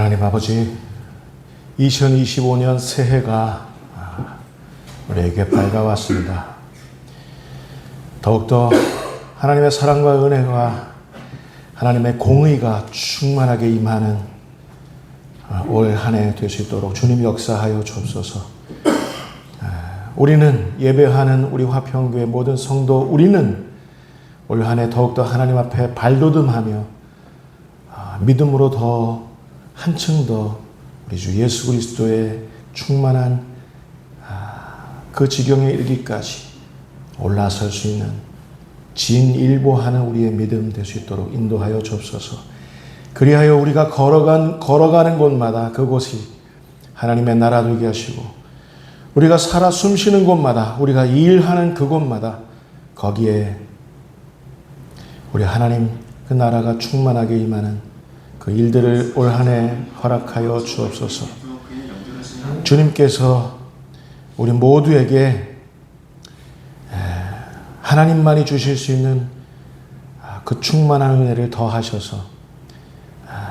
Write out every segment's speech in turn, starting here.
하나님 아버지, 2025년 새해가 우리에게 밝아왔습니다. 더욱더 하나님의 사랑과 은혜가, 하나님의 공의가 충만하게 임하는 올 한 해 될 수 있도록 주님 역사하여 주옵소서. 우리는 예배하는 우리 화평교회 모든 성도, 우리는 올 한 해 더욱더 하나님 앞에 발돋움하며 믿음으로 더 한층 더 우리 주 예수 그리스도의 충만한 그 지경에 이르기까지 올라설 수 있는 진일보하는 우리의 믿음 될 수 있도록 인도하여 주옵소서. 그리하여 우리가 걸어가는 곳마다 그곳이 하나님의 나라 되게 하시고, 우리가 살아 숨쉬는 곳마다, 우리가 일하는 그곳마다 거기에 우리 하나님 그 나라가 충만하게 임하는 그 일들을 올 한 해 허락하여 주옵소서. 주님께서 우리 모두에게 하나님만이 주실 수 있는 그 충만한 은혜를 더하셔서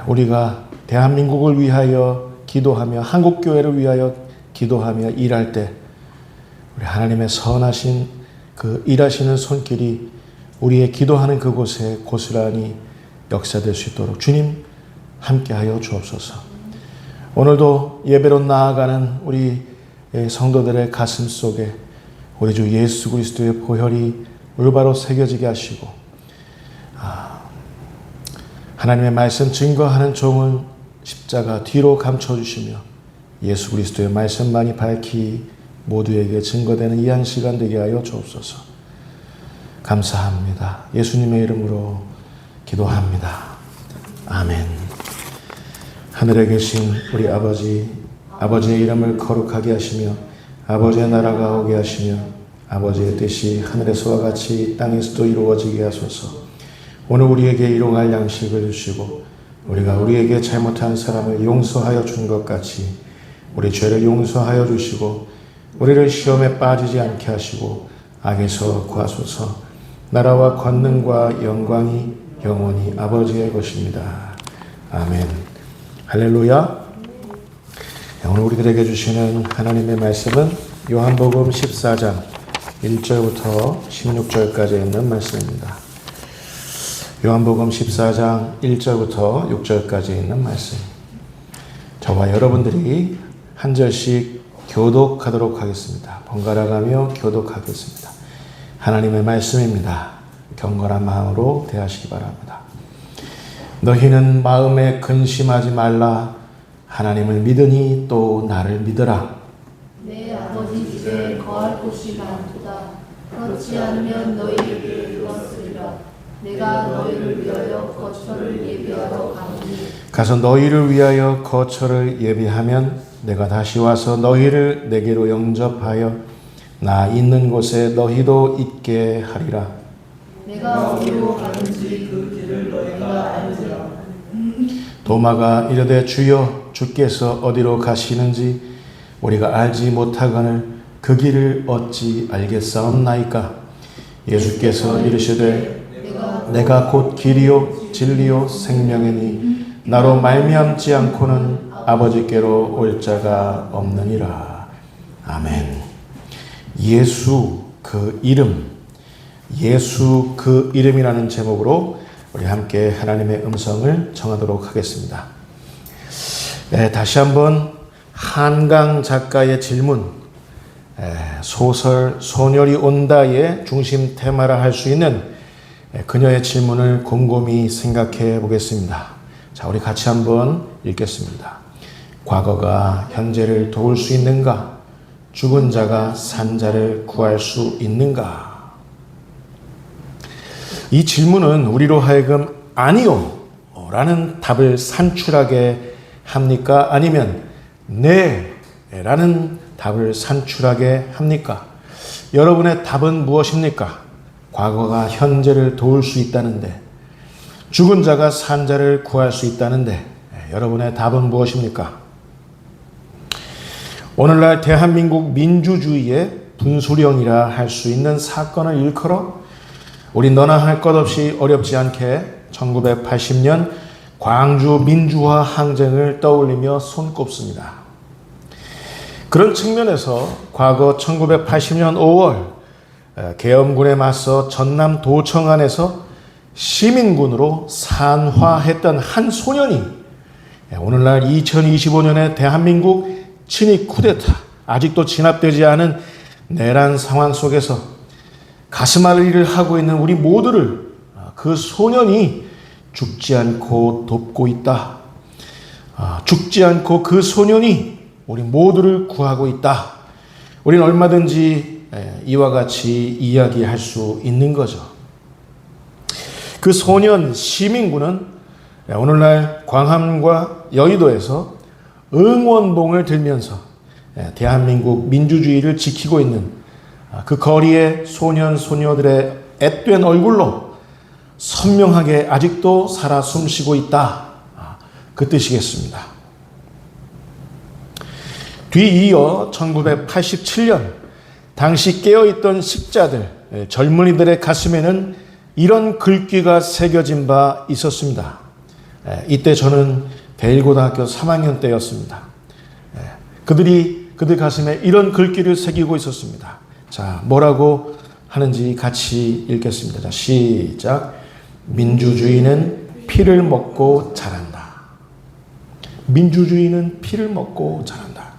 우리가 대한민국을 위하여 기도하며 한국교회를 위하여 기도하며 일할 때 우리 하나님의 선하신 그 일하시는 손길이 우리의 기도하는 그곳에 고스란히 역사될 수 있도록 주님 함께하여 주옵소서. 오늘도 예배로 나아가는 우리 성도들의 가슴 속에 우리 주 예수 그리스도의 보혈이 올바로 새겨지게 하시고, 하나님의 말씀 증거하는 종은 십자가 뒤로 감춰주시며 예수 그리스도의 말씀만이 밝히 모두에게 증거되는 이 한 시간 되게 하여 주옵소서. 감사합니다. 예수님의 이름으로 기도합니다. 아멘. 하늘에 계신 우리 아버지, 아버지의 이름을 거룩하게 하시며 아버지의 나라가 오게 하시며 아버지의 뜻이 하늘에서와 같이 땅에서도 이루어지게 하소서. 오늘 우리에게 일용할 양식을 주시고 우리가 우리에게 잘못한 사람을 용서하여 준 것 같이 우리 죄를 용서하여 주시고 우리를 시험에 빠지지 않게 하시고 악에서 구하소서. 나라와 권능과 영광이 영원히 아버지의 것입니다. 아멘. 할렐루야. 오늘 우리들에게 주시는 하나님의 말씀은 요한복음 14장 1절부터 16절까지 있는 말씀입니다. 요한복음 14장 1절부터 6절까지 있는 말씀. 저와 여러분들이 한 절씩 교독하도록 하겠습니다. 번갈아 가며 교독하겠습니다. 하나님의 말씀입니다. 경건한 마음으로 대하시기 바랍니다. 너희는 마음에 근심하지 말라. 하나님을 믿으니 또 나를 믿으라. 내 아버지 집에 거할 곳이 많도다. 그렇지 않으면 너희에게 이루었으리라. 내가 너희를 위하여 거처를 예비하러 가노니 가서 너희를 위하여 거처를 예비하면 내가 다시 와서 너희를 내게로 영접하여 나 있는 곳에 너희도 있게 하리라. 내가 어디로 가는지 그 길을 너희가 알지라. 도마가 이르되 주여, 주께서 어디로 가시는지 우리가 알지 못하거늘 그 길을 어찌 알겠사옵나이까. 예수께서 이르시되 내가 곧 길이요 진리요 생명이니 나로 말미암지 않고는 아버지께로 올 자가 없느니라. 아멘. 예수 그 이름, 예수 그 이름이라는 제목으로 우리 함께 하나님의 음성을 정하도록 하겠습니다. 다시 한번 한강 작가의 질문, 소설 소녀리 온다의 중심 테마라 할 수 있는 그녀의 질문을 곰곰이 생각해 보겠습니다. 자, 우리 같이 한번 읽겠습니다. 과거가 현재를 도울 수 있는가? 죽은 자가 산 자를 구할 수 있는가? 이 질문은 우리로 하여금 아니요 라는 답을 산출하게 합니까? 아니면 네 라는 답을 산출하게 합니까? 여러분의 답은 무엇입니까? 과거가 현재를 도울 수 있다는데, 죽은 자가 산 자를 구할 수 있다는데 여러분의 답은 무엇입니까? 오늘날 대한민국 민주주의의 분수령이라 할 수 있는 사건을 일컬어 우리 너나 할 것 없이 어렵지 않게 1980년 광주 민주화 항쟁을 떠올리며 손꼽습니다. 그런 측면에서 과거 1980년 5월 계엄군에 맞서 전남 도청안에서 시민군으로 산화했던 한 소년이 오늘날 2025년의 대한민국 친위 쿠데타, 아직도 진압되지 않은 내란 상황 속에서 가슴 앓을 하고 있는 우리 모두를 그 소년이 죽지 않고 돕고 있다. 죽지 않고 그 소년이 우리 모두를 구하고 있다. 우리는 얼마든지 이와 같이 이야기할 수 있는 거죠. 그 소년 시민군은 오늘날 광화문과 여의도에서 응원봉을 들면서 대한민국 민주주의를 지키고 있는 그 거리의 소년 소녀들의 앳된 얼굴로 선명하게 아직도 살아 숨쉬고 있다. 그 뜻이겠습니다. 뒤이어 1987년 당시 깨어있던 식자들, 젊은이들의 가슴에는 이런 글귀가 새겨진 바 있었습니다. 이때 저는 대일고등학교 3학년 때였습니다. 그들 가슴에 이런 글귀를 새기고 있었습니다. 자, 뭐라고 하는지 같이 읽겠습니다. 자, 시작. 민주주의는 피를 먹고 자란다. 민주주의는 피를 먹고 자란다.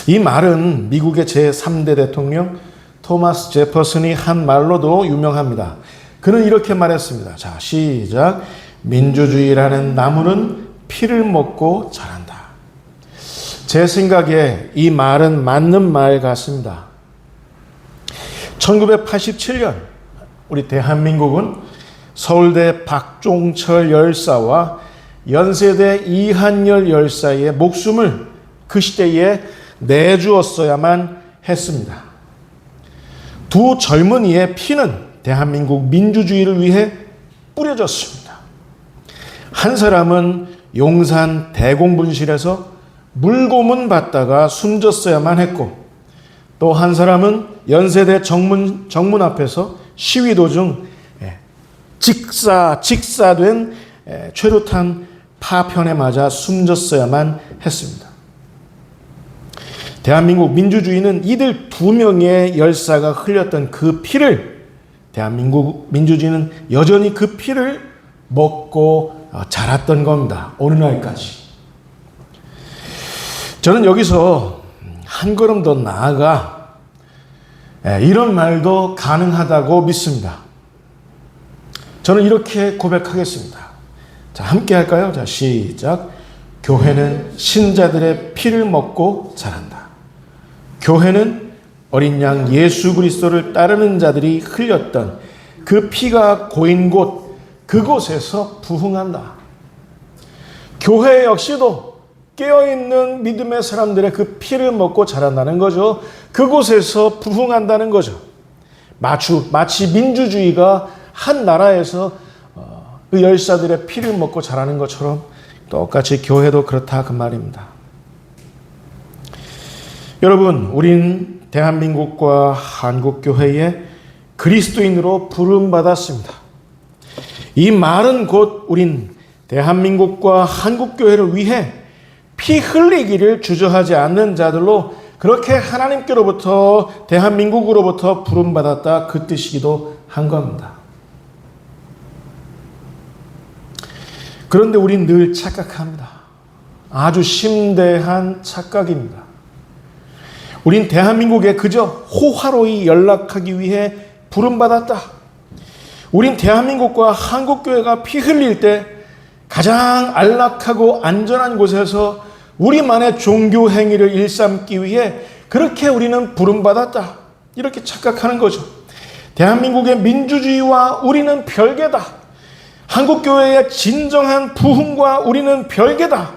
이 말은 미국의 제3대 대통령 토마스 제퍼슨이 한 말로도 유명합니다. 그는 이렇게 말했습니다. 자, 시작. 민주주의라는 나무는 피를 먹고 자란다. 제 생각에 이 말은 맞는 말 같습니다. 1987년 우리 대한민국은 서울대 박종철 열사와 연세대 이한열 열사의 목숨을 그 시대에 내주었어야만 했습니다. 두 젊은이의 피는 대한민국 민주주의를 위해 뿌려졌습니다. 한 사람은 용산 대공분실에서 물고문 받다가 숨졌어야만 했고, 또 한 사람은 연세대 정문 앞에서 시위 도중 직사된 최루탄 파편에 맞아 숨졌어야만 했습니다. 대한민국 민주주의는 이들 두 명의 열사가 흘렸던 그 피를, 대한민국 민주주의는 여전히 그 피를 먹고 자랐던 겁니다. 오늘날까지. 저는 여기서 한 걸음 더 나아가 이런 말도 가능하다고 믿습니다. 저는 이렇게 고백하겠습니다. 자, 함께 할까요? 자, 시작. 교회는 신자들의 피를 먹고 자란다. 교회는 어린 양 예수 그리스도를 따르는 자들이 흘렸던 그 피가 고인 곳, 그곳에서 부흥한다. 교회 역시도 깨어있는 믿음의 사람들의 그 피를 먹고 자란다는 거죠. 그곳에서 부흥한다는 거죠. 마치 민주주의가 한 나라에서 그 열사들의 피를 먹고 자라는 것처럼 똑같이 교회도 그렇다 그 말입니다. 여러분, 우린 대한민국과 한국교회에 그리스도인으로 부름받았습니다. 이 말은 곧 우린 대한민국과 한국교회를 위해 피 흘리기를 주저하지 않는 자들로 그렇게 하나님께로부터 대한민국으로부터 부름받았다 그 뜻이기도 한 겁니다. 그런데 우린 늘 착각합니다. 아주 심대한 착각입니다. 우린 대한민국에 그저 호화로이 연락하기 위해 부름받았다. 우린 대한민국과 한국교회가 피 흘릴 때 가장 안락하고 안전한 곳에서 우리만의 종교 행위를 일삼기 위해 그렇게 우리는 부름받았다. 이렇게 착각하는 거죠. 대한민국의 민주주의와 우리는 별개다. 한국교회의 진정한 부흥과 우리는 별개다.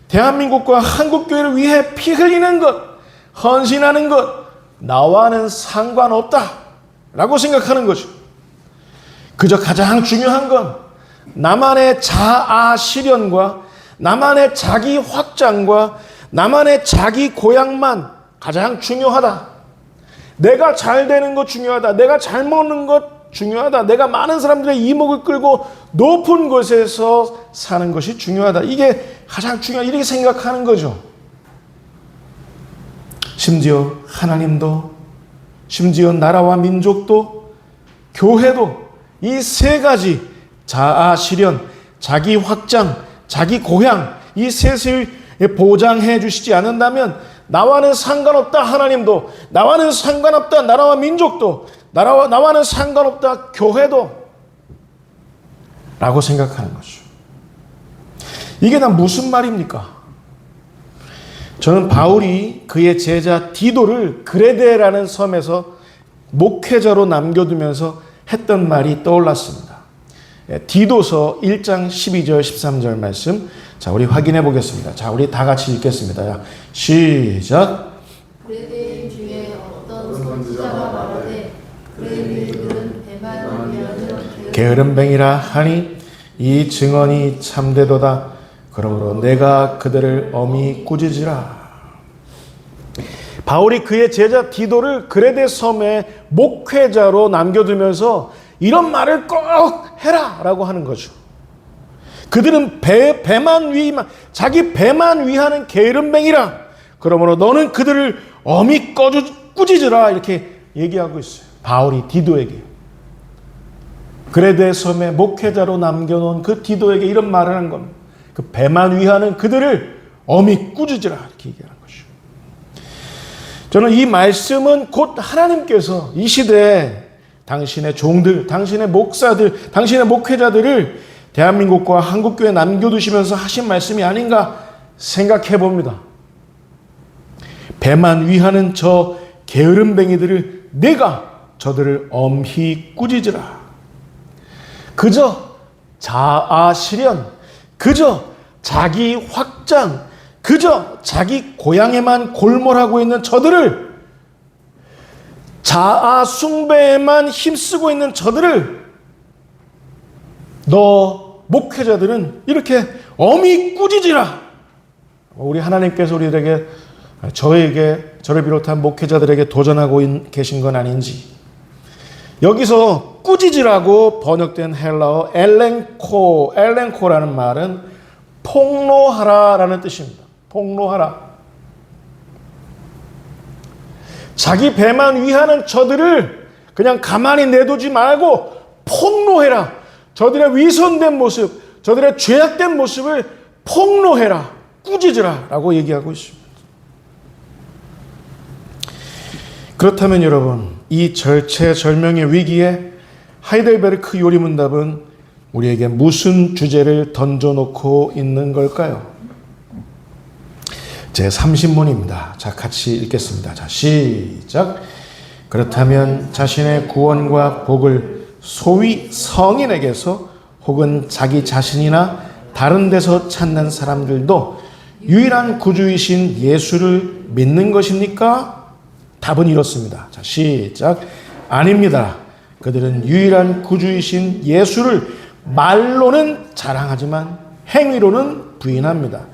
대한민국과 한국교회를 위해 피 흘리는 것, 헌신하는 것, 나와는 상관없다 라고 생각하는 거죠. 그저 가장 중요한 건 나만의 자아 실현과 나만의 자기 확장과 나만의 자기 고향만 가장 중요하다. 내가 잘 되는 것 중요하다. 내가 잘 먹는 것 중요하다. 내가 많은 사람들의 이목을 끌고 높은 곳에서 사는 것이 중요하다. 이게 가장 중요하다. 이렇게 생각하는 거죠. 심지어 하나님도, 심지어 나라와 민족도, 교회도 이 세 가지 자아 실현, 자기 확장, 자기 고향 이 셋을 보장해 주시지 않는다면 나와는 상관없다 하나님도, 나와는 상관없다 나라와 민족도, 나와는 상관없다 교회도 라고 생각하는 거죠. 이게 다 무슨 말입니까? 저는 바울이 그의 제자 디도를 그레데라는 섬에서 목회자로 남겨두면서 했던 말이 떠올랐습니다. 디도서 1장 12절 13절 말씀, 자 우리 확인해 보겠습니다. 자 우리 다 같이 읽겠습니다. 시작. 그레데인 중에 어떤 선지자가 말하되 그레데인들은 배만 위하는 게으름뱅이라 하니 이 증언이 참되도다. 그러므로 내가 그들을 엄히 꾸짖으라. 바울이 그의 제자 디도를 그레데 섬에 목회자로 남겨두면서 이런 말을 꼭 해라 라고 하는 거죠. 그들은 자기 배만 위하는 게으름뱅이라. 그러므로 너는 그들을 엄히 꾸짖으라 이렇게 얘기하고 있어요. 바울이 디도에게, 그레데 섬에 목회자로 남겨놓은 그 디도에게 이런 말을 한 겁니다. 그 배만 위하는 그들을 엄히 꾸짖으라 이렇게 얘기하는 거죠. 저는 이 말씀은 곧 하나님께서 이 시대에 당신의 종들, 당신의 목사들, 당신의 목회자들을 대한민국과 한국교회에 남겨두시면서 하신 말씀이 아닌가 생각해 봅니다. 배만 위하는 저 게으름뱅이들을 내가 저들을 엄히 꾸짖으라. 그저 자아 실현, 그저 자기 확장, 그저 자기 고향에만 골몰하고 있는 저들을, 자아 숭배에만 힘쓰고 있는 저들을 너 목회자들은 이렇게 엄히 꾸짖으라. 우리 하나님께서 우리에게, 저를 비롯한 목회자들에게 도전하고 계신 건 아닌지. 여기서 꾸짖으라고 번역된 헬라어 엘렌코라는 말은 폭로하라라는 뜻입니다. 폭로하라. 자기 배만 위하는 저들을 그냥 가만히 내두지 말고 폭로해라. 저들의 위선된 모습, 저들의 죄악된 모습을 폭로해라. 꾸짖으라 라고 얘기하고 있습니다. 그렇다면 여러분, 이 절체절명의 위기에 하이델베르크 요리문답은 우리에게 무슨 주제를 던져놓고 있는 걸까요? 제 30문입니다. 자, 같이 읽겠습니다. 자, 시작. 그렇다면 자신의 구원과 복을 소위 성인에게서 혹은 자기 자신이나 다른 데서 찾는 사람들도 유일한 구주이신 예수를 믿는 것입니까? 답은 이렇습니다. 자, 시작. 아닙니다. 그들은 유일한 구주이신 예수를 말로는 자랑하지만 행위로는 부인합니다.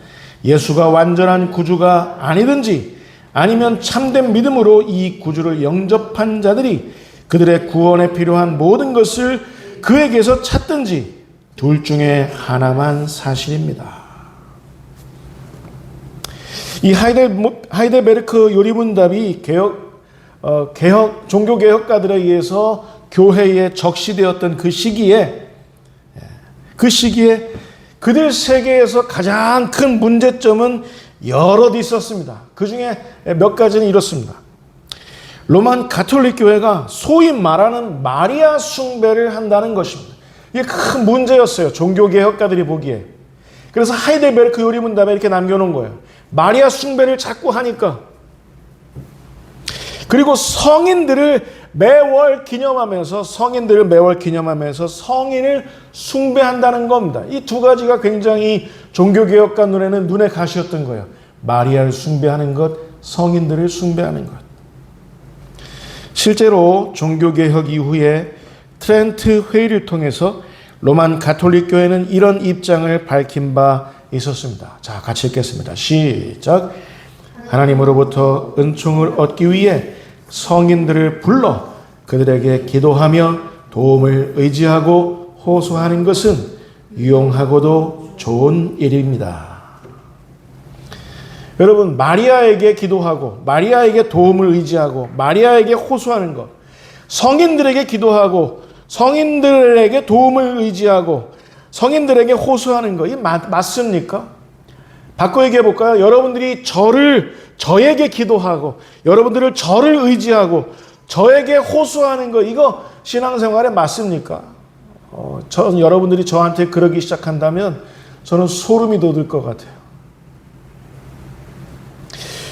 예수가 완전한 구주가 아니든지 아니면 참된 믿음으로 이 구주를 영접한 자들이 그들의 구원에 필요한 모든 것을 그에게서 찾든지 둘 중에 하나만 사실입니다. 이 하이델베르크 요리문답이 종교개혁가들에 의해서 교회에 적시되었던 그 시기에 그들 세계에서 가장 큰 문제점은 여럿 있었습니다. 그 중에 몇 가지는 이렇습니다. 로만 가톨릭 교회가 소위 말하는 마리아 숭배를 한다는 것입니다. 이게 큰 문제였어요. 종교개혁가들이 보기에. 그래서 하이델베르크 요리문답에 이렇게 남겨놓은 거예요. 마리아 숭배를 자꾸 하니까. 그리고 성인들을 매월 기념하면서 성인을 숭배한다는 겁니다. 이 두 가지가 굉장히 종교개혁가 눈에 가시였던 거예요. 마리아를 숭배하는 것, 성인들을 숭배하는 것. 실제로 종교개혁 이후에 트렌트 회의를 통해서 로만 가톨릭 교회는 이런 입장을 밝힌 바 있었습니다. 자, 같이 읽겠습니다. 시작. 하나님으로부터 은총을 얻기 위해 성인들을 불러 그들에게 기도하며 도움을 의지하고 호소하는 것은 유용하고도 좋은 일입니다. 여러분, 마리아에게 기도하고 마리아에게 도움을 의지하고 마리아에게 호소하는 것, 성인들에게 기도하고 성인들에게 도움을 의지하고 성인들에게 호소하는 거, 이 맞습니까? 바꿔 얘기해 볼까요? 여러분들이 저에게 기도하고 여러분들을 저를 의지하고 저에게 호소하는 거, 이거 신앙생활에 맞습니까? 전 여러분들이 저한테 그러기 시작한다면 저는 소름이 돋을 것 같아요.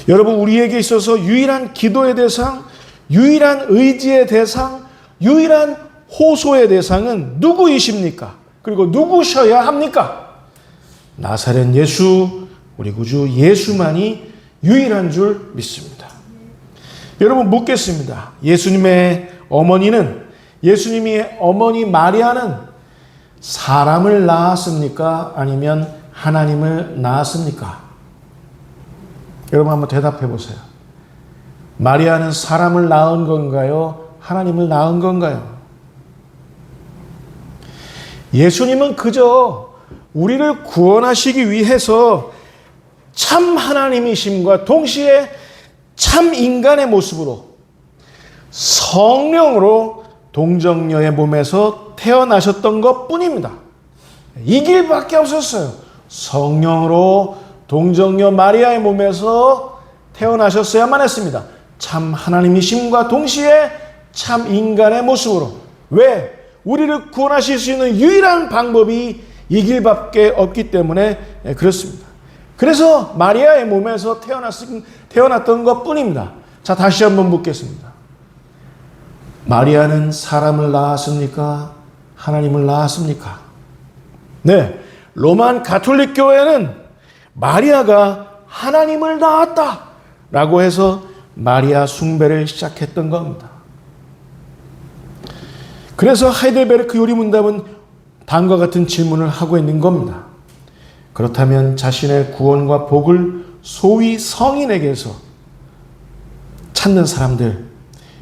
여러분, 우리에게 있어서 유일한 기도의 대상, 유일한 의지의 대상, 유일한 호소의 대상은 누구이십니까? 그리고 누구셔야 합니까? 나사렛 예수, 우리 구주 예수만이 유일한 줄 믿습니다. 여러분, 묻겠습니다. 예수님의 어머니 마리아는 사람을 낳았습니까? 아니면 하나님을 낳았습니까? 여러분, 한번 대답해 보세요. 마리아는 사람을 낳은 건가요? 하나님을 낳은 건가요? 예수님은 그저 우리를 구원하시기 위해서 참 하나님이심과 동시에 참 인간의 모습으로 성령으로 동정녀의 몸에서 태어나셨던 것 뿐입니다. 이 길밖에 없었어요. 성령으로 동정녀 마리아의 몸에서 태어나셨어야만 했습니다. 참 하나님이심과 동시에 참 인간의 모습으로. 왜? 우리를 구원하실 수 있는 유일한 방법이 이 길밖에 없기 때문에 그렇습니다. 그래서 마리아의 몸에서 태어났던 것 뿐입니다. 자, 다시 한번 묻겠습니다. 마리아는 사람을 낳았습니까? 하나님을 낳았습니까? 네, 로만 가톨릭 교회는 마리아가 하나님을 낳았다 라고 해서 마리아 숭배를 시작했던 겁니다. 그래서 하이델베르크 요리문답은 다음과 같은 질문을 하고 있는 겁니다. 그렇다면 자신의 구원과 복을 소위 성인에게서 찾는 사람들,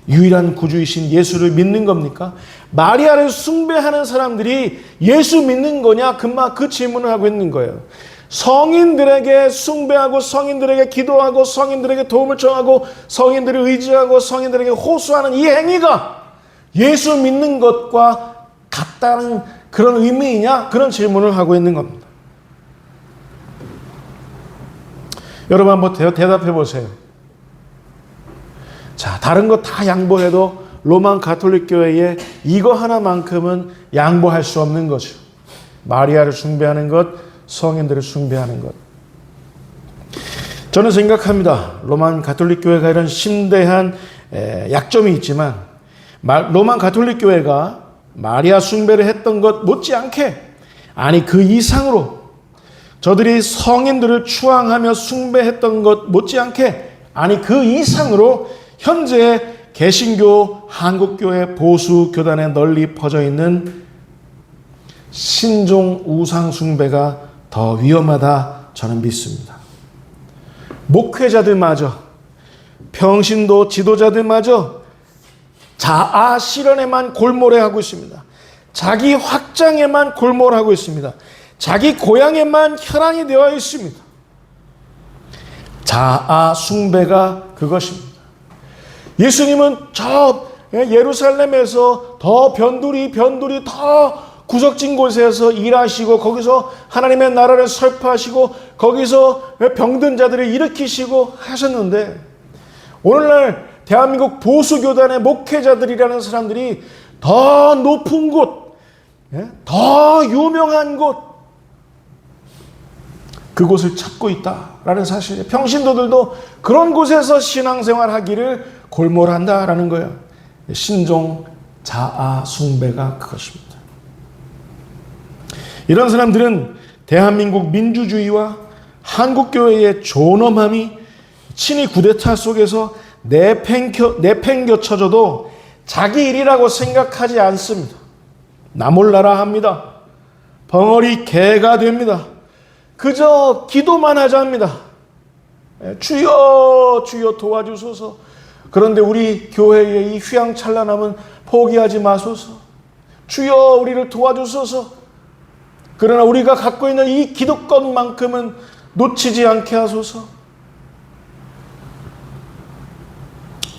유일한 구주이신 예수를 믿는 겁니까? 마리아를 숭배하는 사람들이 예수 믿는 거냐? 그 질문을 하고 있는 거예요. 성인들에게 숭배하고 성인들에게 기도하고 성인들에게 도움을 청하고 성인들을 의지하고 성인들에게 호소하는 이 행위가 예수 믿는 것과 같다는 그런 의미이냐? 그런 질문을 하고 있는 겁니다. 여러분, 한번 대답해 보세요. 자, 다른 거 다 양보해도 로만 가톨릭 교회에 이거 하나만큼은 양보할 수 없는 거죠. 마리아를 숭배하는 것, 성인들을 숭배하는 것. 저는 생각합니다. 로만 가톨릭 교회가 이런 심대한 약점이 있지만 로만 가톨릭 교회가 마리아 숭배를 했던 것 못지않게, 아니 그 이상으로 저들이 성인들을 추앙하며 숭배했던 것 못지않게, 아니 그 이상으로 현재 개신교, 한국교회 보수 교단에 널리 퍼져 있는 신종 우상 숭배가 더 위험하다 저는 믿습니다. 목회자들마저, 평신도 지도자들마저 자아 실현에만 골몰해하고 있습니다. 자기 확장에만 골몰하고 있습니다. 자기 고향에만 혈안이 되어 있습니다. 자아 숭배가 그것입니다. 예수님은 저 예루살렘에서 더 변두리 더 구석진 곳에서 일하시고 거기서 하나님의 나라를 설파하시고 거기서 병든 자들을 일으키시고 하셨는데, 오늘날 대한민국 보수교단의 목회자들이라는 사람들이 더 높은 곳, 더 유명한 곳, 그곳을 찾고 있다라는 사실이에요. 평신도들도 그런 곳에서 신앙생활 하기를 골몰한다라는 거예요. 신종 자아 숭배가 그것입니다. 이런 사람들은 대한민국 민주주의와 한국교회의 존엄함이 친위 구데타 속에서 내팽겨쳐져도 자기 일이라고 생각하지 않습니다. 나 몰라라 합니다. 벙어리 개가 됩니다. 그저 기도만 하자 합니다. 주여 주여 도와주소서. 그런데 우리 교회의 이 휘황찬란함은 포기하지 마소서. 주여 우리를 도와주소서. 그러나 우리가 갖고 있는 이 기득권만큼은 놓치지 않게 하소서.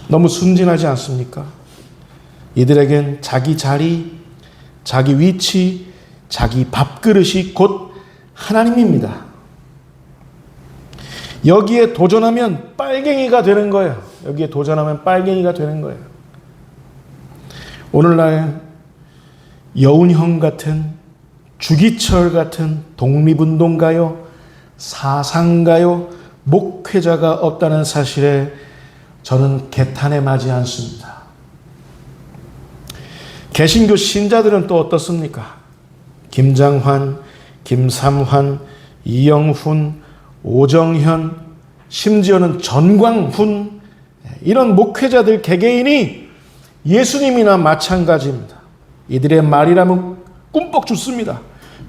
너무 순진하지 않습니까? 이들에겐 자기 자리, 자기 위치, 자기 밥그릇이 곧 하나님입니다. 여기에 도전하면 빨갱이가 되는 거예요. 여기에 도전하면 빨갱이가 되는 거예요. 오늘날 여운형 같은, 주기철 같은 독립운동가요, 사상가요, 목회자가 없다는 사실에 저는 개탄에 맞지 않습니다. 개신교 신자들은 또 어떻습니까? 김장환, 김삼환, 이영훈, 오정현, 심지어는 전광훈, 이런 목회자들 개개인이 예수님이나 마찬가지입니다. 이들의 말이라면 꿈뻑 죽습니다.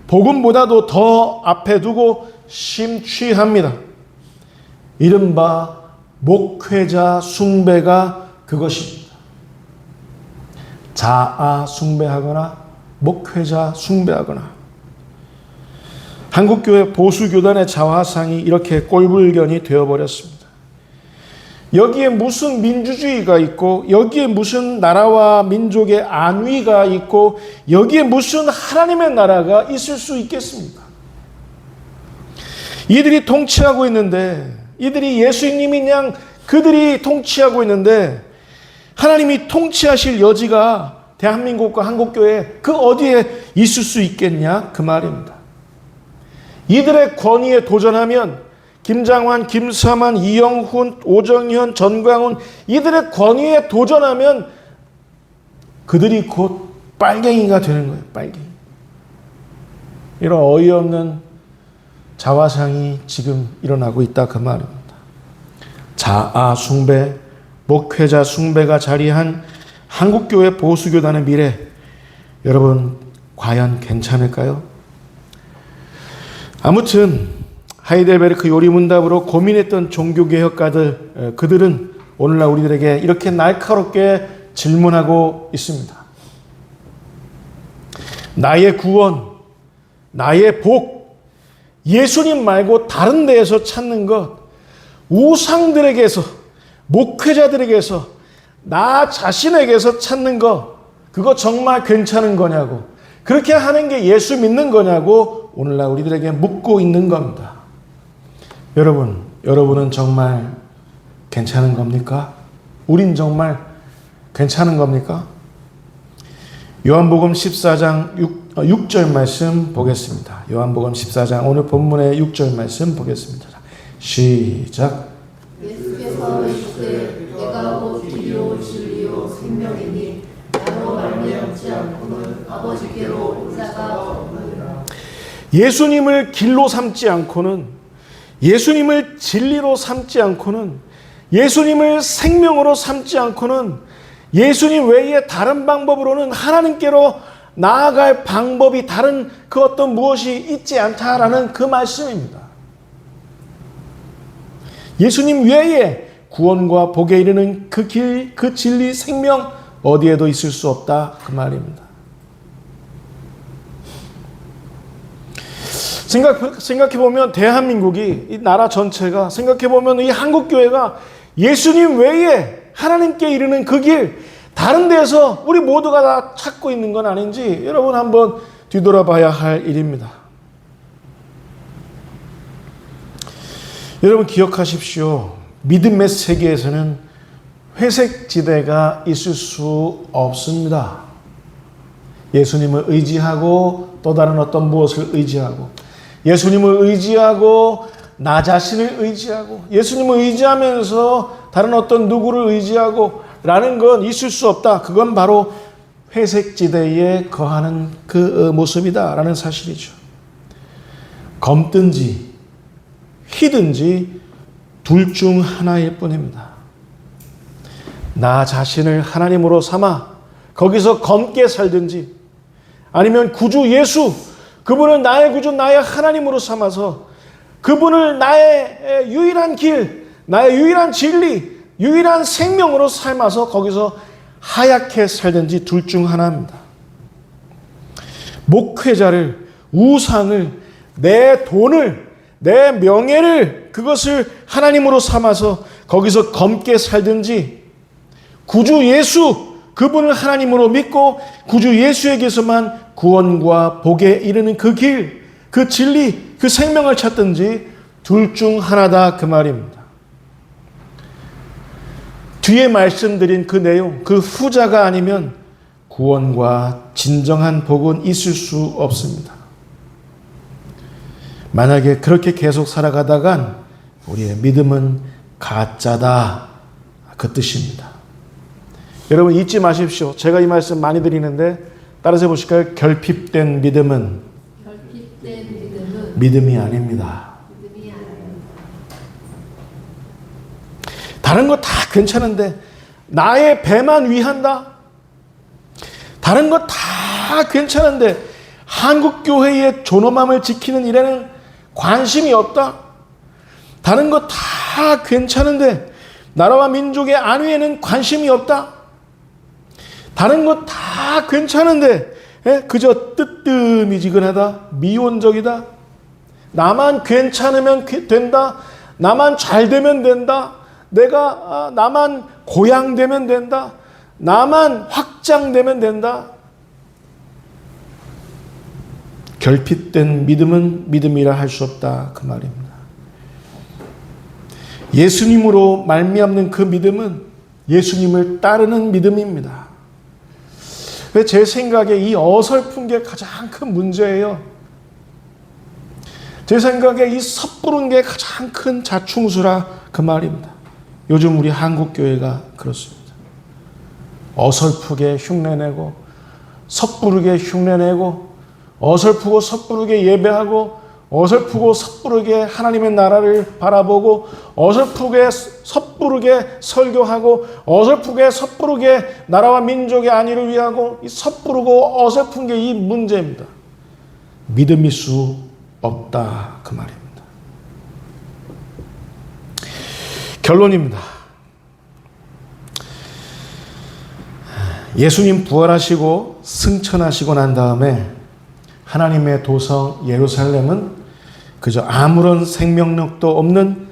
복음보다도 더 앞에 두고 심취합니다. 이른바 목회자 숭배가 그것입니다. 자아 숭배하거나 목회자 숭배하거나. 한국교회 보수교단의 자화상이 이렇게 꼴불견이 되어버렸습니다. 여기에 무슨 민주주의가 있고, 여기에 무슨 나라와 민족의 안위가 있고, 여기에 무슨 하나님의 나라가 있을 수 있겠습니까? 이들이 통치하고 있는데, 이들이 예수님이 그냥 그들이 통치하고 있는데, 하나님이 통치하실 여지가 대한민국과 한국교회 그 어디에 있을 수 있겠냐? 그 말입니다. 이들의 권위에 도전하면 김장환, 김삼환, 이영훈, 오정현, 전광훈, 이들의 권위에 도전하면 그들이 곧 빨갱이가 되는 거예요. 빨갱이. 이런 어이없는 자화상이 지금 일어나고 있다 그 말입니다. 자아 숭배, 목회자 숭배가 자리한 한국교회 보수교단의 미래, 여러분 과연 괜찮을까요? 아무튼 하이델베르크 요리문답으로 고민했던 종교개혁가들, 그들은 오늘날 우리들에게 이렇게 날카롭게 질문하고 있습니다. 나의 구원, 나의 복, 예수님 말고 다른 데에서 찾는 것, 우상들에게서, 목회자들에게서, 나 자신에게서 찾는 것, 그거 정말 괜찮은 거냐고, 그렇게 하는 게 예수 믿는 거냐고 오늘날 우리들에게 묻고 있는 겁니다. 여러분은 정말 괜찮은 겁니까? 우린 정말 괜찮은 겁니까? 요한복음 14장 6절 말씀 보겠습니다. 요한복음 14장 오늘 본문의 6절 말씀 보겠습니다. 시작. 예수께서 이르시되 내가 곧 길이요 진리요 생명이니 나로 말미암지 않고는 아버지께로 올 자가 없느니라. 예수님을 길로 삼지 않고는, 예수님을 진리로 삼지 않고는, 예수님을 생명으로 삼지 않고는, 예수님 외에 다른 방법으로는 하나님께로 나아갈 방법이 다른 그 어떤 무엇이 있지 않다라는 그 말씀입니다. 예수님 외에 구원과 복에 이르는 그 길, 그 진리, 생명 어디에도 있을 수 없다 그 말입니다. 생각해보면 대한민국이, 이 나라 전체가, 생각해보면 이 한국교회가 예수님 외에 하나님께 이르는 그 길, 다른 데서 우리 모두가 다 찾고 있는 건 아닌지 여러분 한번 뒤돌아봐야 할 일입니다. 여러분 기억하십시오. 믿음의 세계에서는 회색 지대가 있을 수 없습니다. 예수님을 의지하고 또 다른 어떤 무엇을 의지하고, 예수님을 의지하고 나 자신을 의지하고, 예수님을 의지하면서 다른 어떤 누구를 의지하고 라는 건 있을 수 없다. 그건 바로 회색지대에 거하는 그 모습이다 라는 사실이죠. 검든지 희든지 둘 중 하나일 뿐입니다. 나 자신을 하나님으로 삼아 거기서 검게 살든지, 아니면 구주 예수, 그분을 나의 구주, 나의 하나님으로 삼아서 그분을 나의 유일한 길, 나의 유일한 진리, 유일한 생명으로 삶아서 거기서 하얗게 살든지 둘 중 하나입니다. 목회자를, 우상을, 내 돈을, 내 명예를, 그것을 하나님으로 삼아서 거기서 검게 살든지, 구주 예수, 그분을 하나님으로 믿고 구주 예수에게서만 구원과 복에 이르는 그 길, 그 진리, 그 생명을 찾든지 둘 중 하나다, 그 말입니다. 뒤에 말씀드린 그 내용, 그 후자가 아니면 구원과 진정한 복은 있을 수 없습니다. 만약에 그렇게 계속 살아가다간 우리의 믿음은 가짜다, 그 뜻입니다. 여러분 잊지 마십시오. 제가 이 말씀 많이 드리는데 따라서 해보실까요? 결핍된 믿음은 믿음이 아닙니다. 다른 거 다 괜찮은데 나의 배만 위한다? 다른 거 다 괜찮은데 한국교회의 존엄함을 지키는 일에는 관심이 없다? 다른 거 다 괜찮은데 나라와 민족의 안위에는 관심이 없다? 다른 거 다 괜찮은데 그저 뜨뜻미지근하다? 미온적이다? 나만 괜찮으면 된다? 나만 잘 되면 된다? 나만 고양되면 된다? 나만 확장되면 된다? 결핍된 믿음은 믿음이라 할 수 없다, 그 말입니다. 예수님으로 말미암는 그 믿음은 예수님을 따르는 믿음입니다. 왜 제 생각에 이 어설픈 게 가장 큰 문제예요. 제 생각에 이 섣부른 게 가장 큰 자충수라, 그 말입니다. 요즘 우리 한국교회가 그렇습니다. 어설프게 흉내내고 섣부르게 흉내내고 어설프고 섣부르게 예배하고 어설프고 섣부르게 하나님의 나라를 바라보고 어설프게 섣부르게 설교하고 어설프게 섣부르게 나라와 민족의 안위를 위하고 이 섣부르고 어설픈 게 이 문제입니다. 믿음일 수 없다, 그 말입니다. 결론입니다. 예수님 부활하시고 승천하시고 난 다음에 하나님의 도성 예루살렘은 그저 아무런 생명력도 없는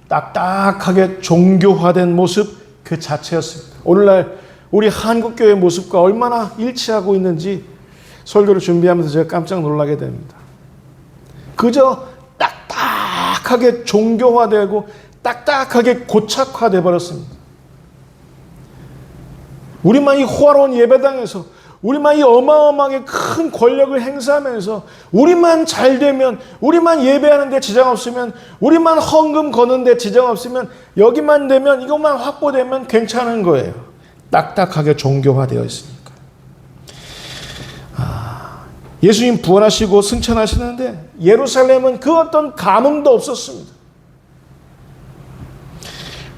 딱딱하게 종교화된 모습 그 자체였습니다. 오늘날 우리 한국교회의 모습과 얼마나 일치하고 있는지 설교를 준비하면서 제가 깜짝 놀라게 됩니다. 그저 딱딱하게 종교화되고 딱딱하게 고착화되어 버렸습니다. 우리만 이 호화로운 예배당에서 우리만 이 어마어마하게 큰 권력을 행사하면서 우리만 잘 되면, 우리만 예배하는데 지장 없으면, 우리만 헌금 거는데 지장 없으면, 여기만 되면, 이것만 확보되면 괜찮은 거예요. 딱딱하게 종교화되어 있으니까. 예수님 부활하시고 승천하시는데 예루살렘은 그 어떤 감흥도 없었습니다.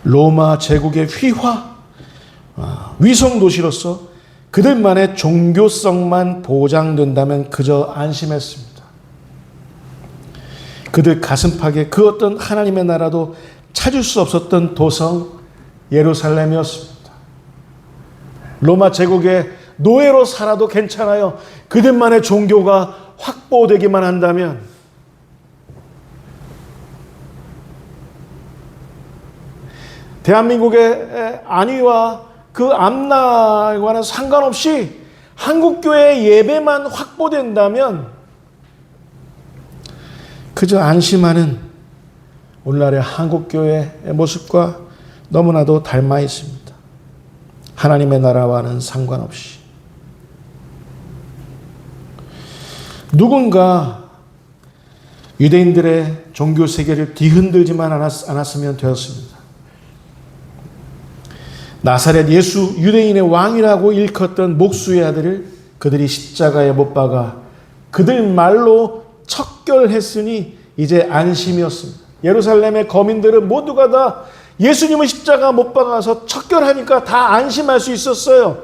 로마 제국의 휘화, 위성 도시로서 그들만의 종교성만 보장된다면 그저 안심했습니다. 그들 가슴팍에 그 어떤 하나님의 나라도 찾을 수 없었던 도성 예루살렘이었습니다. 로마 제국의 노예로 살아도 괜찮아요. 그들만의 종교가 확보되기만 한다면. 대한민국의 안위와 그 앞날과는 상관없이 한국교회의 예배만 확보된다면 그저 안심하는 오늘날의 한국교회의 모습과 너무나도 닮아 있습니다. 하나님의 나라와는 상관없이. 누군가 유대인들의 종교 세계를 뒤흔들지만 않았으면 되었습니다. 나사렛 예수, 유대인의 왕이라고 일컫던 목수의 아들을 그들이 십자가에 못 박아 그들 말로 척결했으니 이제 안심이었습니다. 예루살렘의 거민들은 모두가 다 예수님을 십자가 못 박아서 척결하니까 다 안심할 수 있었어요.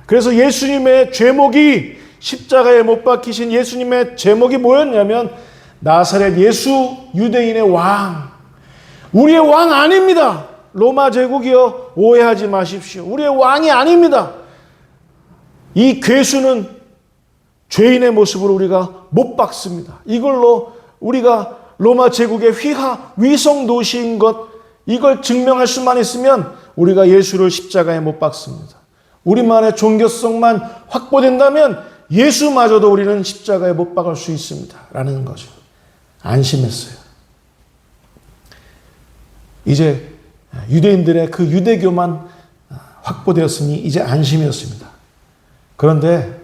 그래서 예수님의 제목이, 십자가에 못 박히신 예수님의 제목이 뭐였냐면 나사렛 예수, 유대인의 왕. 우리의 왕 아닙니다. 로마 제국이여 오해하지 마십시오. 우리의 왕이 아닙니다. 이 괴수는 죄인의 모습으로 우리가 못 박습니다. 이걸로 우리가 로마 제국의 위성 도시인 것, 이걸 증명할 수만 있으면 우리가 예수를 십자가에 못 박습니다. 우리만의 종교성만 확보된다면 예수마저도 우리는 십자가에 못 박을 수 있습니다. 라는 거죠. 안심했어요. 이제 유대인들의 그 유대교만 확보되었으니 이제 안심이었습니다. 그런데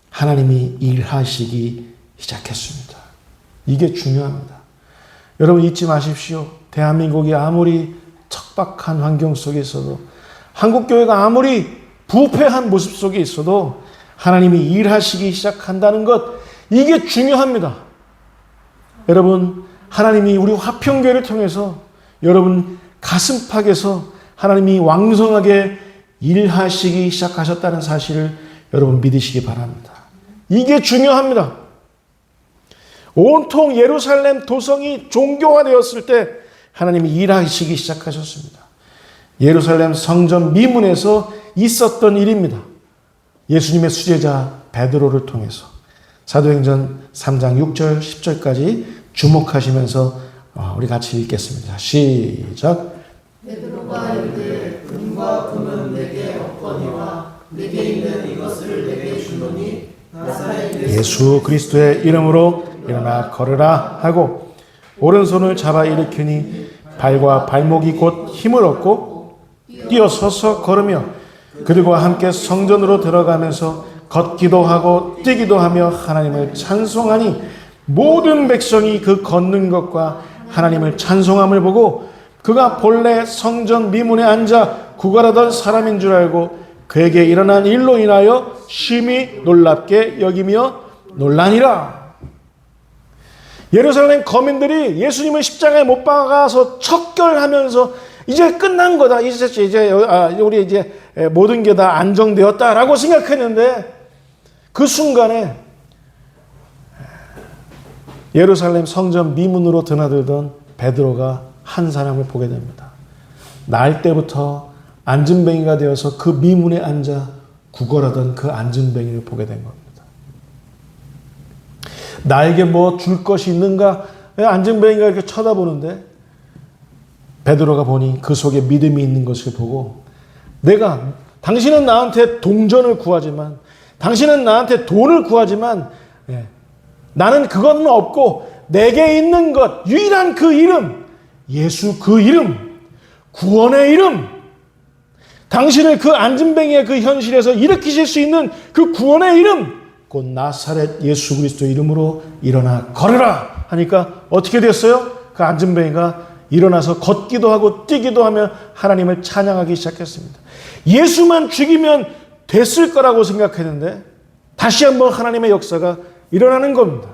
하나님이 일하시기 시작했습니다. 이게 중요합니다. 여러분 잊지 마십시오. 대한민국이 아무리 척박한 환경 속에 있어도, 한국교회가 아무리 부패한 모습 속에 있어도 하나님이 일하시기 시작한다는 것, 이게 중요합니다. 여러분, 하나님이 우리 화평교회를 통해서 여러분 가슴팍에서 하나님이 왕성하게 일하시기 시작하셨다는 사실을 여러분 믿으시기 바랍니다. 이게 중요합니다. 온통 예루살렘 도성이 종교화되었을 때 하나님이 일하시기 시작하셨습니다. 예루살렘 성전 미문에서 있었던 일입니다. 예수님의 수제자 베드로를 통해서. 사도행전 3장 6절 10절까지 주목하시면서 우리 같이 읽겠습니다. 시작. 베드로가 이르되 금과 금은 내게 없거니와 내게 있는 이것을 내게 주노니 나사렛 예수 그리스도의 이름으로 일어나 걸으라 하고 오른손을 잡아 일으키니 발과 발목이 곧 힘을 얻고 뛰어서서 걸으며 그들과 함께 성전으로 들어가면서 걷기도 하고 뛰기도 하며 하나님을 찬송하니 모든 백성이 그 걷는 것과 하나님을 찬송함을 보고 그가 본래 성전 미문에 앉아 구걸하던 사람인 줄 알고 그에게 일어난 일로 인하여 심히 놀랍게 여기며 놀라니라. 예루살렘 거민들이 예수님을 십자가에 못 박아서 척결하면서 이제 끝난 거다. 우리 이제 모든 게 다 안정되었다라고 생각했는데 그 순간에 예루살렘 성전 미문으로 드나들던 베드로가 한 사람을 보게 됩니다. 날 때부터 안진뱅이가 되어서 그 미문에 앉아 구걸하던 그 안진뱅이를 보게 된 겁니다. 나에게 뭐 줄 것이 있는가? 안진뱅이가 이렇게 쳐다보는데 베드로가 보니 그 속에 믿음이 있는 것을 보고 당신은 나한테 동전을 구하지만 당신은 나한테 돈을 구하지만 나는 그건 없고 내게 있는 것, 유일한 그 이름, 예수 그 이름, 구원의 이름, 당신을 그 안진뱅이의 그 현실에서 일으키실 수 있는 그 구원의 이름, 곧 나사렛 예수 그리스도 이름으로 일어나 걸으라 하니까 어떻게 됐어요? 그 안진뱅이가 일어나서 걷기도 하고 뛰기도 하며 하나님을 찬양하기 시작했습니다. 예수만 죽이면 됐을 거라고 생각했는데 다시 한번 하나님의 역사가 일어나는 겁니다.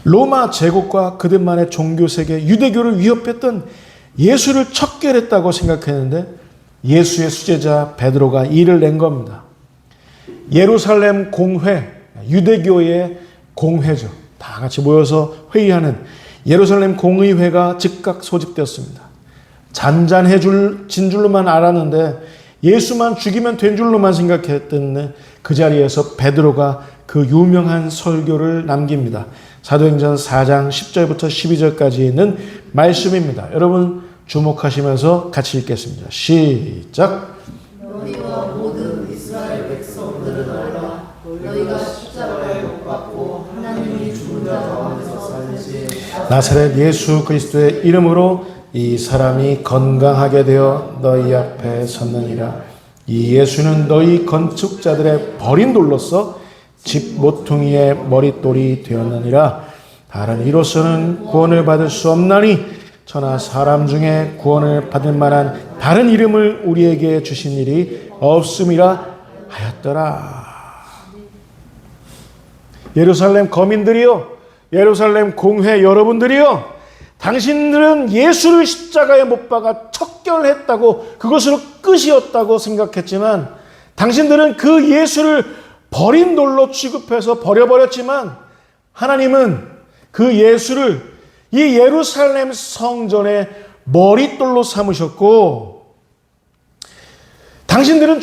로마 제국과 그들만의 종교세계 유대교를 위협했던 예수를 척결했다고 생각했는데 예수의 수제자 베드로가 일을 낸 겁니다. 예루살렘 공회, 유대교의 공회죠. 다 같이 모여서 회의하는 예루살렘 공의회가 즉각 소집되었습니다. 잔잔해진 줄로만 알았는데 예수만 죽이면 된 줄로만 생각했던 그 자리에서 베드로가 그 유명한 설교를 남깁니다. 사도행전 4장 10절부터 12절까지 있는 말씀입니다. 여러분 주목하시면서 같이 읽겠습니다. 시작. 너희와 모든 이스라엘 백성들은 알라. 너희가 십자가에 못 박고 하나님이 죽은 자 가운데서 살리신 나사렛 예수 그리스도의 이름으로 이 사람이 건강하게 되어 너희 앞에 섰느니라. 이 예수는 너희 건축자들의 버린 돌로서 집 모퉁이의 머릿돌이 되었느니라. 다른 이로서는 구원을 받을 수 없나니 천하 사람 중에 구원을 받을 만한 다른 이름을 우리에게 주신 일이 없음이라 하였더라. 예루살렘 거민들이요, 예루살렘 공회 여러분들이요, 당신들은 예수를 십자가에 못 박아 척결했다고, 그것으로 끝이었다고 생각했지만 당신들은 그 예수를 버린 돌로 취급해서 버려버렸지만 하나님은 그 예수를 이 예루살렘 성전의 머릿돌로 삼으셨고 당신들은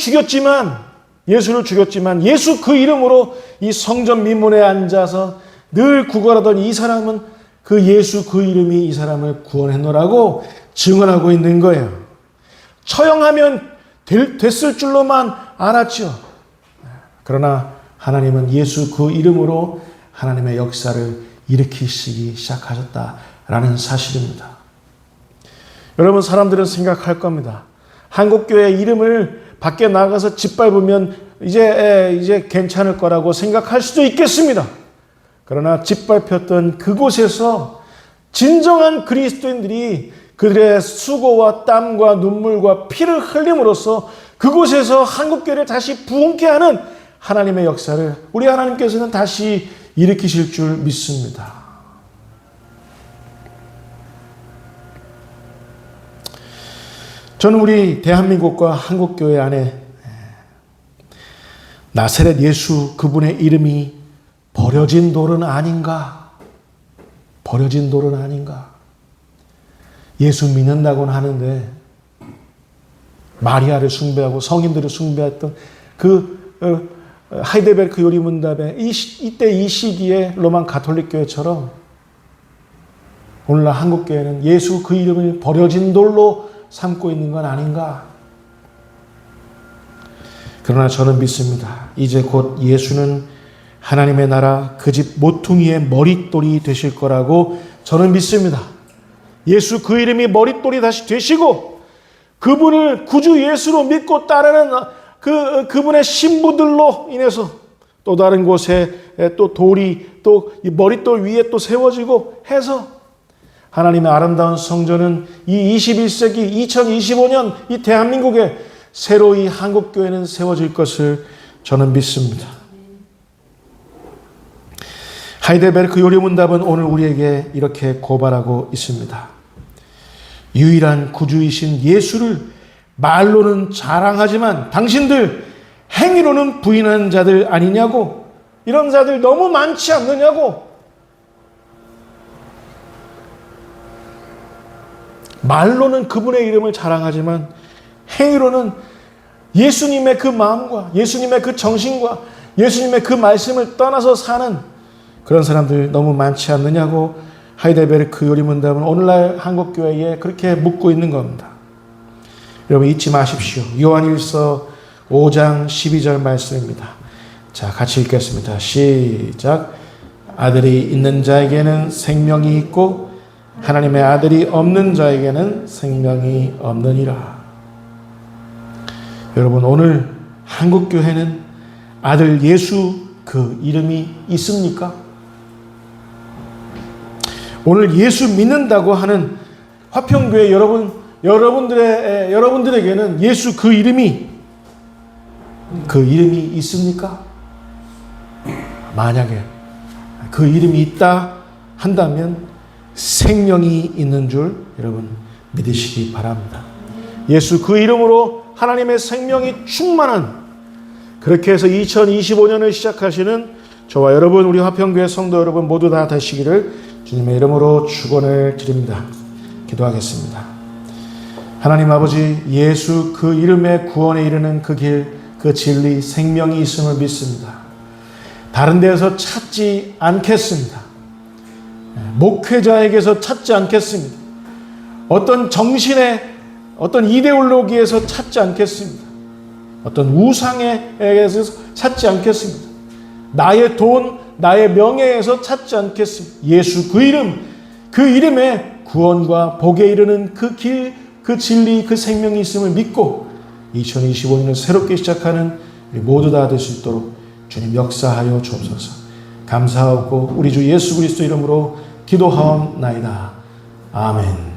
예수를 죽였지만 예수 그 이름으로 이 성전 미문에 앉아서 늘 구걸하던 이 사람은 그 예수 그 이름이 이 사람을 구원했노라고 증언하고 있는 거예요. 처형하면 됐을 줄로만 알았죠. 그러나 하나님은 예수 그 이름으로 하나님의 역사를 일으키시기 시작하셨다라는 사실입니다. 여러분, 사람들은 생각할 겁니다. 한국교회 이름을 밖에 나가서 짓밟으면 이제 괜찮을 거라고 생각할 수도 있겠습니다. 그러나 짓밟혔던 그곳에서 진정한 그리스도인들이 그들의 수고와 땀과 눈물과 피를 흘림으로써 그곳에서 한국교회를 다시 부흥케 하는 하나님의 역사를 우리 하나님께서는 다시 일으키실 줄 믿습니다. 저는 우리 대한민국과 한국교회 안에 나사렛 예수 그분의 이름이 버려진 돌은 아닌가? 버려진 돌은 아닌가? 예수 믿는다고는 하는데 마리아를 숭배하고 성인들을 숭배했던 그 하이델베르크 요리문답에 이때 이 시기에 로만 가톨릭 교회처럼 오늘날 한국교회는 예수 그 이름을 버려진 돌로 삼고 있는 건 아닌가? 그러나 저는 믿습니다. 이제 곧 예수는 하나님의 나라 그 집 모퉁이의 머릿돌이 되실 거라고 저는 믿습니다. 예수 그 이름이 머릿돌이 다시 되시고 그분을 구주 예수로 믿고 따르는 그분의 신부들로 인해서 또 다른 곳에 또 돌이 또 이 머릿돌 위에 또 세워지고 해서 하나님의 아름다운 성전은 이 21세기 2025년 이 대한민국에 새로 이 한국교회는 세워질 것을 저는 믿습니다. 하이델베르크 요리문답은 오늘 우리에게 이렇게 고발하고 있습니다. 유일한 구주이신 예수를 말로는 자랑하지만 당신들 행위로는 부인하는 자들 아니냐고. 이런 자들 너무 많지 않느냐고. 말로는 그분의 이름을 자랑하지만 행위로는 예수님의 그 마음과 예수님의 그 정신과 예수님의 그 말씀을 떠나서 사는 그런 사람들 너무 많지 않느냐고 하이델베르크 요리문답은 오늘날 한국교회에 그렇게 묻고 있는 겁니다. 여러분 잊지 마십시오. 요한일서 5장 12절 말씀입니다. 자, 같이 읽겠습니다. 시작. 아들이 있는 자에게는 생명이 있고 하나님의 아들이 없는 자에게는 생명이 없느니라. 여러분 오늘 한국교회는 아들 예수 그 이름이 있습니까? 오늘 예수 믿는다고 하는 화평교회 여러분들에게는 예수 그 이름이 있습니까? 만약에 그 이름이 있다 한다면 생명이 있는 줄 여러분 믿으시기 바랍니다. 예수 그 이름으로 하나님의 생명이 충만한 그렇게 해서 2025년을 시작하시는 저와 여러분 우리 화평교회 성도 여러분 모두 다 되시기를 주님의 이름으로 축원을 드립니다. 기도하겠습니다. 하나님 아버지 예수 그 이름의 구원에 이르는 그 길, 그 진리, 생명이 있음을 믿습니다. 다른 데에서 찾지 않겠습니다. 목회자에게서 찾지 않겠습니다. 어떤 정신의 어떤 이데올로기에서 찾지 않겠습니다. 어떤 우상에서 찾지 않겠습니다. 나의 돈, 나의 명예에서 찾지 않겠습니다. 예수 그 이름, 그 이름에 구원과 복에 이르는 그 길, 그 진리, 그 생명이 있음을 믿고 2025년을 새롭게 시작하는 우리 모두 다 될 수 있도록 주님 역사하여 주옵소서. 감사하고 우리 주 예수 그리스도 이름으로 기도하옵나이다. 아멘.